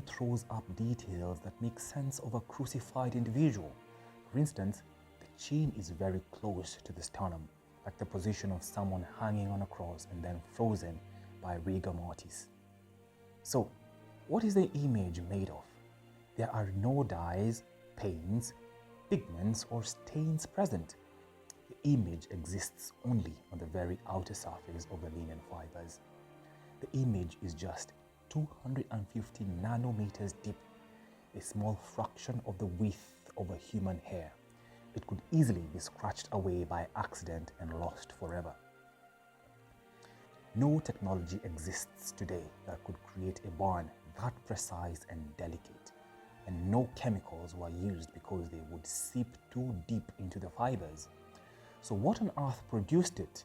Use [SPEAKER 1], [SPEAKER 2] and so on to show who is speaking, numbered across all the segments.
[SPEAKER 1] throws up details that make sense of a crucified individual. For instance, the chin is very close to the sternum, like the position of someone hanging on a cross and then frozen by rigor mortis. So, what is the image made of? There are no dyes, paints, pigments, or stains present. The image exists only on the very outer surface of the linen fibers. The image is just 250 nanometers deep, a small fraction of the width of a human hair. It could easily be scratched away by accident and lost forever. No technology exists today that could create a bond that precise and delicate, and no chemicals were used because they would seep too deep into the fibers. So what on earth produced it?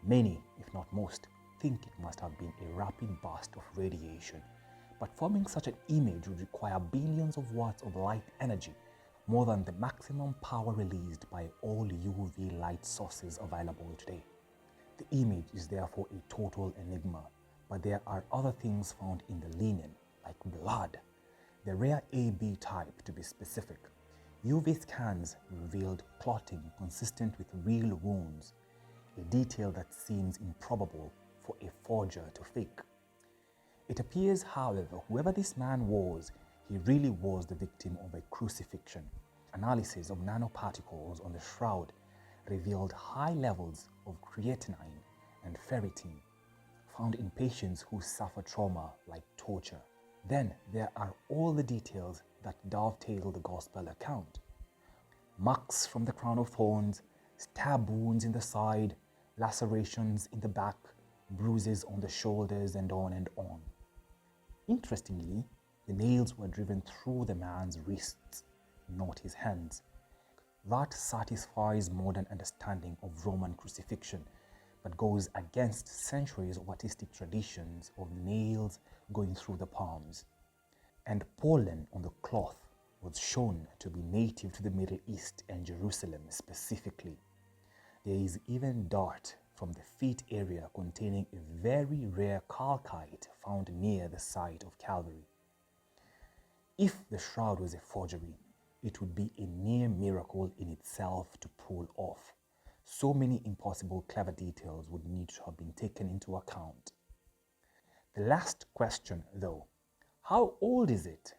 [SPEAKER 1] Many, if not most, think it must have been a rapid burst of radiation, but forming such an image would require billions of watts of light energy, more than the maximum power released by all UV light sources available today. The image is therefore a total enigma, but there are other things found in the linen, like blood, the rare AB type to be specific. UV scans revealed clotting consistent with real wounds, a detail that seems improbable for a forger to fake. It appears, however, whoever this man was, he really was the victim of a crucifixion. Analysis of nanoparticles on the shroud revealed high levels of creatinine and ferritin found in patients who suffer trauma like torture. Then there are all the details that dovetail the gospel account. Marks from the crown of thorns, stab wounds in the side, lacerations in the back, bruises on the shoulders, and on and on. Interestingly, the nails were driven through the man's wrists, not his hands. That satisfies modern understanding of Roman crucifixion, but goes against centuries of artistic traditions of nails going through the palms. And pollen on the cloth was shown to be native to the Middle East and Jerusalem specifically. There is even dirt from the feet area containing a very rare calcite found near the site of Calvary. If the shroud was a forgery, it would be a near miracle in itself to pull off. So many impossible clever details would need to have been taken into account. The last question, though, how old is it?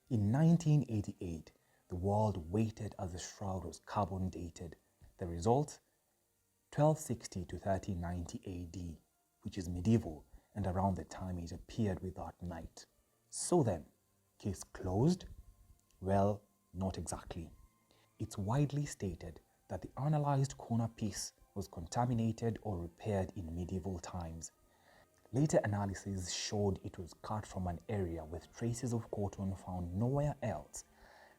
[SPEAKER 1] In 1988, the world waited as the shroud was carbon dated. The result? 1260 to 1390 AD, which is medieval and around the time it appeared with that night. So then, case closed? Well, not exactly. It's widely stated that the analyzed corner piece was contaminated or repaired in medieval times. Later analysis showed it was cut from an area with traces of cotton found nowhere else,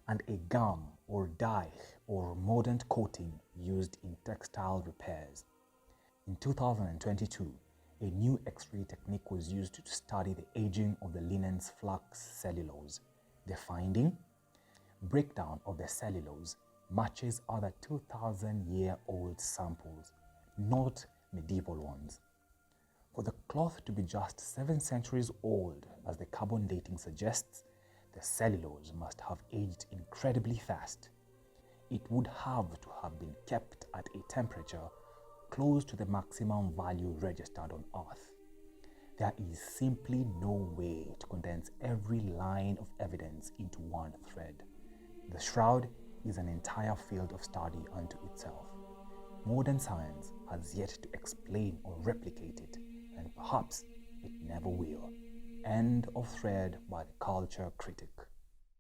[SPEAKER 1] and a gum or dye or mordant coating used in textile repairs. In 2022, a new X-ray technique was used to study the aging of the linen's flax cellulose. The finding? Breakdown of the cellulose matches other 2,000-year-old samples, not medieval ones. For the cloth to be just 7 centuries old, as the carbon dating suggests, the cellulose must have aged incredibly fast. It would have to have been kept at a temperature close to the maximum value registered on Earth. There is simply no way to condense every line of evidence into one thread. The shroud is an entire field of study unto itself. Modern science has yet to explain or replicate it, and perhaps it never will. End of thread by the Culture Critic.